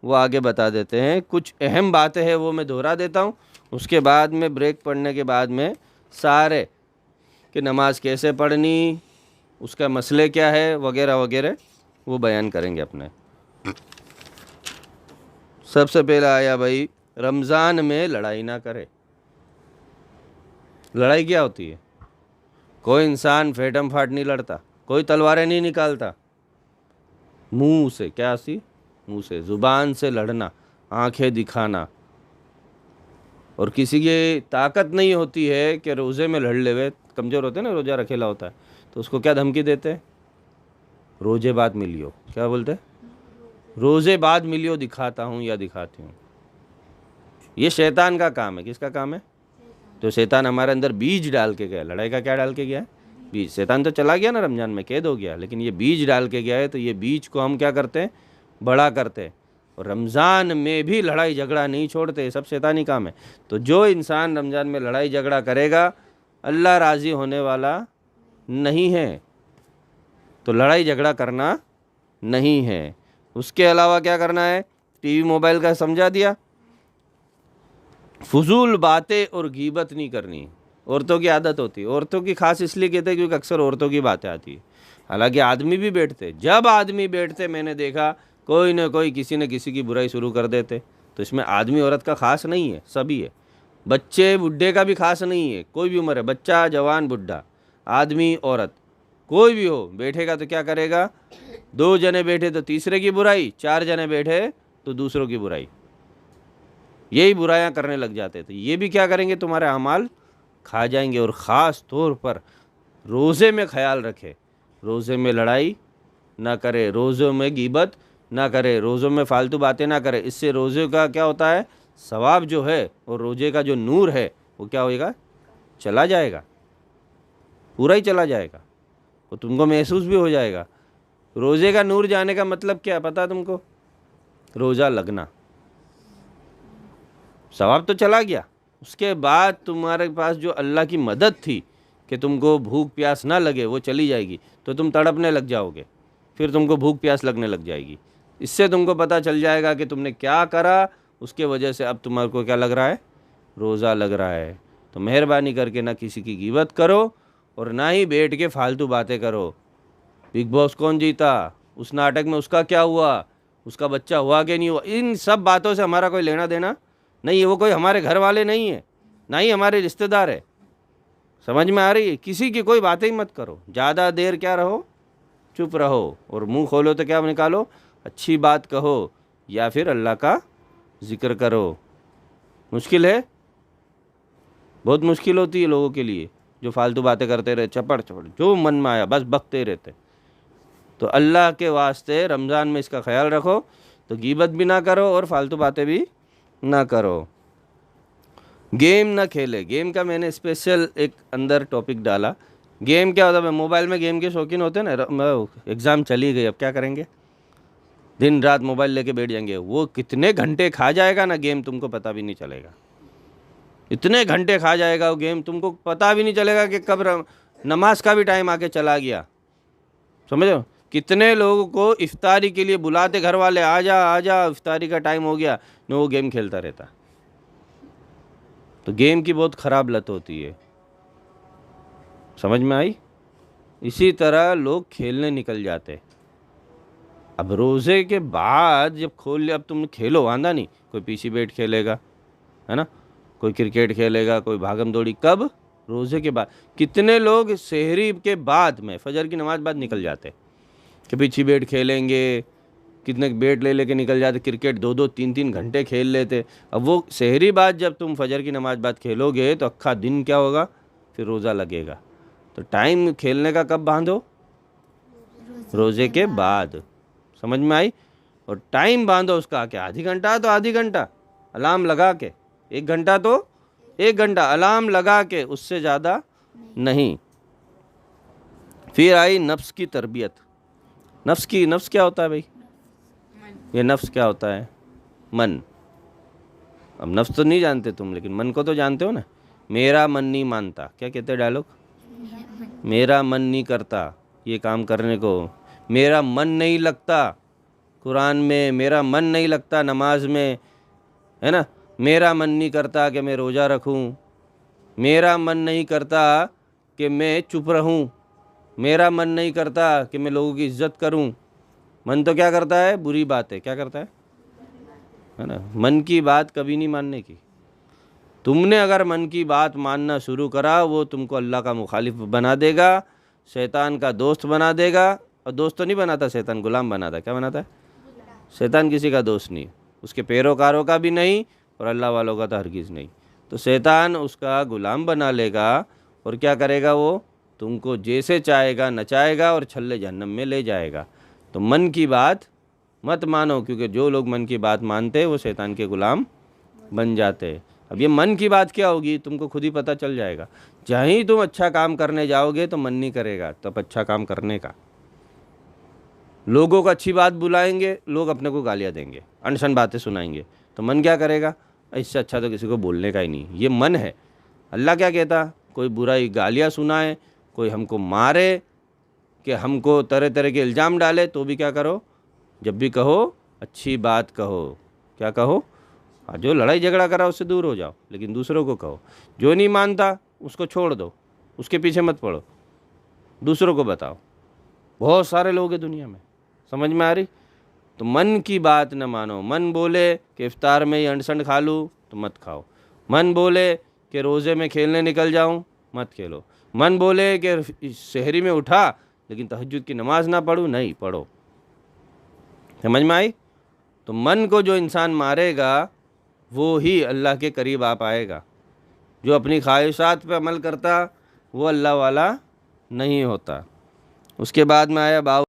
वो आगे बता देते हैं। कुछ अहम बातें हैं वो मैं दोहरा देता हूँ, उसके बाद में ब्रेक पढ़ने के बाद में सारे कि नमाज कैसे पढ़नी, उसका मसले क्या है वगैरह वगैरह वो बयान करेंगे अपने। सबसे पहला आया भाई, रमज़ान में लड़ाई ना करे। लड़ाई क्या होती है? कोई इंसान फेटम फाट नहीं लड़ता, कोई तलवारें नहीं निकालता। मुंह से, क्या सी, मुंह से, ज़ुबान से लड़ना, आंखें दिखाना। और किसी की ताकत नहीं होती है कि रोज़े में लड़ ले, वे कमज़ोर होते हैं ना, रोज़ा रखेला होता है तो उसको क्या धमकी देते हैं? रोज़े बाद मिलियो, क्या बोलते हैं? रोज़े बाद मिलियो, दिखाता हूँ या दिखाती हूँ। ये शैतान का काम है। किसका काम है? तो शैतान हमारे अंदर बीज डाल के गया। लड़ाई का क्या डाल के गया है? बीज। शैतान तो चला गया ना, रमज़ान में कैद हो गया, लेकिन ये बीज डाल के गया है। तो ये बीज को हम क्या करते हैं? बड़ा करते हैं। और रमज़ान में भी लड़ाई झगड़ा नहीं छोड़ते, सब शैतानी काम है। तो जो इंसान रमज़ान में लड़ाई झगड़ा करेगा, अल्लाह राज़ी होने वाला नहीं है। तो लड़ाई झगड़ा करना नहीं है। उसके अलावा क्या करना है? टीवी मोबाइल का समझा दिया। फजूल बातें और गीबत नहीं करनी। औरतों की आदत होती है, औरतों की खास इसलिए कहते हैं क्योंकि अक्सर औरतों की बातें आती है। हालांकि आदमी भी बैठते, जब आदमी बैठते मैंने देखा कोई न कोई किसी न किसी की बुराई शुरू कर देते। तो इसमें आदमी औरत का खास नहीं है, सभी है। बच्चे बुढ़े का भी खास नहीं है, कोई भी उम्र है, बच्चा जवान बुढ़ा, आदमी औरत, कोई भी हो, बैठेगा तो क्या करेगा? 2 जने बैठे तो तीसरे की बुराई, 4 जने बैठे तो दूसरों की बुराई, यही बुराइयां करने लग जाते। तो ये भी क्या करेंगे? तुम्हारे अमाल खा जाएंगे। और ख़ास तौर पर रोज़े में ख्याल रखे, रोज़े में लड़ाई ना करे, रोज़ों में गीबत ना करे, रोज़ों में फालतू बातें ना करे। इससे रोज़े का क्या होता है? सवाब जो है और रोज़े का जो नूर है वो क्या होएगा? चला जाएगा, पूरा ही चला जाएगा। वो तुमको महसूस भी हो जाएगा। रोज़े का नूर जाने का मतलब क्या पता तुमको? रोज़ा लगना, सवाब तो चला गया। उसके बाद तुम्हारे पास जो अल्लाह की मदद थी कि तुमको भूख प्यास ना लगे, वो चली जाएगी। तो तुम तड़पने लग जाओगे, फिर तुमको भूख प्यास लगने लग जाएगी। इससे तुमको पता चल जाएगा कि तुमने क्या करा, उसके वजह से अब तुम्हारे को क्या लग रहा है? रोज़ा लग रहा है। तो मेहरबानी करके ना किसी की गिबत करो और ना ही बैठ के फालतू बातें करो। बिग बॉस कौन जीता, उस नाटक में उसका क्या हुआ, उसका बच्चा हुआ कि नहीं हुआ, इन सब बातों से हमारा कोई लेना देना नहीं है। वो कोई हमारे घर वाले नहीं है, ना ही हमारे रिश्तेदार है। समझ में आ रही है? किसी की कोई बातें ही मत करो। ज़्यादा देर क्या रहो, चुप रहो। और मुंह खोलो तो क्या निकालो? अच्छी बात कहो या फिर अल्लाह का जिक्र करो। मुश्किल है, बहुत मुश्किल होती है लोगों के लिए जो फालतू बातें करते रहे, चपड़ चपड़ जो मन में आया बस बकते रहते। तो अल्लाह के वास्ते रमज़ान में इसका ख्याल रखो। तो गीबत भी ना करो और फालतू बातें भी ना करो। गेम ना खेले। गेम का मैंने स्पेशल एक अंदर टॉपिक डाला। गेम क्या होता है? मोबाइल में गेम के शौकीन होते हैं ना, एग्ज़ाम चली गई, अब क्या करेंगे? दिन रात मोबाइल लेके बैठ जाएंगे। वो कितने घंटे खा जाएगा ना गेम, तुमको पता भी नहीं चलेगा। इतने घंटे खा जाएगा वो गेम, तुमको पता भी नहीं चलेगा कि कब नमाज का भी टाइम आके चला गया। समझो, कितने लोगों को इफ्तारी के लिए बुलाते घर वाले, आजा आजा इफ्तारी का टाइम हो गया, न वो गेम खेलता रहता। तो गेम की बहुत ख़राब लत होती है। समझ में आई? इसी तरह लोग खेलने निकल जाते। अब रोज़े के बाद जब खोल ले, अब तुम खेलो, आंदा नहीं, कोई पीछे बैठ खेलेगा, है ना, कोई क्रिकेट खेलेगा, कोई भागम दौड़ी। कब? रोज़े के बाद। कितने लोग सहरी के बाद में, फजर की नमाज बाद निकल जाते कि पीछे बैठ खेलेंगे। कितने बैट ले लेके निकल जाते, क्रिकेट 2-2 3-3 घंटे खेल लेते। अब वो सहरी बाद जब तुम फजर की नमाज बाद खेलोगे तो अक्खा दिन क्या होगा? फिर रोज़ा लगेगा। तो टाइम खेलने का कब बांधो? रोज़े के बाद। समझ में आई? और टाइम बांधो उसका क्या? आधी घंटा तो आधी घंटा अलार्म लगा के, 1 घंटा तो 1 घंटा अलार्म लगा के, उससे ज़्यादा नहीं। फिर आई नफ्स की तरबियत। नफ्स क्या होता है भाई? ये नफ्स क्या होता है? मन। अब नफ्स तो नहीं जानते तुम, लेकिन मन को तो जानते हो ना। मेरा मन नहीं मानता, क्या कहते हैं डायलॉग? मेरा मन नहीं करता ये काम करने को, मेरा मन नहीं लगता, कुरान में, मेरा मन नहीं लगता नमाज में, है ना, मेरा मन नहीं करता कि मैं रोज़ा रखूं, मेरा मन नहीं करता कि मैं चुप रहूं, मेरा मन नहीं करता कि मैं लोगों की इज्जत करूं। मन तो क्या करता है? बुरी बात है, क्या करता है ना। मन की बात कभी नहीं मानने की। तुमने अगर मन की बात मानना शुरू करा, वो तुमको अल्लाह का मुखालिफ बना देगा, शैतान का दोस्त बना देगा। और दोस्त तो नहीं बनाता शैतान, गुलाम बनाता। क्या बनाता है? शैतान किसी का दोस्त नहीं, उसके पैरोकारों का भी नहीं, और अल्लाह वालों का तो हरगिज़ नहीं। तो शैतान उसका गुलाम बना लेगा, और क्या करेगा? वो तुमको जैसे चाहेगा नचाएगा और छल्ले जहन्नम में ले जाएगा। तो मन की बात मत मानो, क्योंकि जो लोग मन की बात मानते हैं वो शैतान के गुलाम बन जाते हैं। अब ये मन की बात क्या होगी तुमको खुद ही पता चल जाएगा। जहाँ ही तुम अच्छा काम करने जाओगे तो मन नहीं करेगा तब अच्छा काम करने का। लोगों को अच्छी बात बुलाएंगे, लोग अपने को गालियाँ देंगे, अनशन बातें सुनाएंगे, तो मन क्या करेगा? इससे अच्छा तो किसी को बोलने का ही नहीं। ये मन है। अल्लाह क्या कहता? कोई बुराई गालियाँ सुनाए, कोई हमको मारे, कि हमको तरह तरह के इल्ज़ाम डाले, तो भी क्या करो? जब भी कहो अच्छी बात कहो। क्या कहो? जो लड़ाई झगड़ा करा उससे दूर हो जाओ, लेकिन दूसरों को कहो। जो नहीं मानता उसको छोड़ दो, उसके पीछे मत पड़ो, दूसरों को बताओ। बहुत सारे लोग हैं दुनिया में, समझ में आ रही? तो मन की बात न मानो। मन बोले कि इफ्तार में ही अंडसंड खा लूँ तो मत खाओ। मन बोले कि रोज़े में खेलने निकल जाऊँ, मत खेलो। मन बोले कि शहरी में उठा लेकिन तहज्जुद की नमाज ना पढ़ूँ, नहीं पढ़ो। समझ में आई? तो मन को जो इंसान मारेगा वो ही अल्लाह के करीब आ पाएगा। जो अपनी ख्वाहिशात पे अमल करता वो अल्लाह वाला नहीं होता। उसके बाद में आया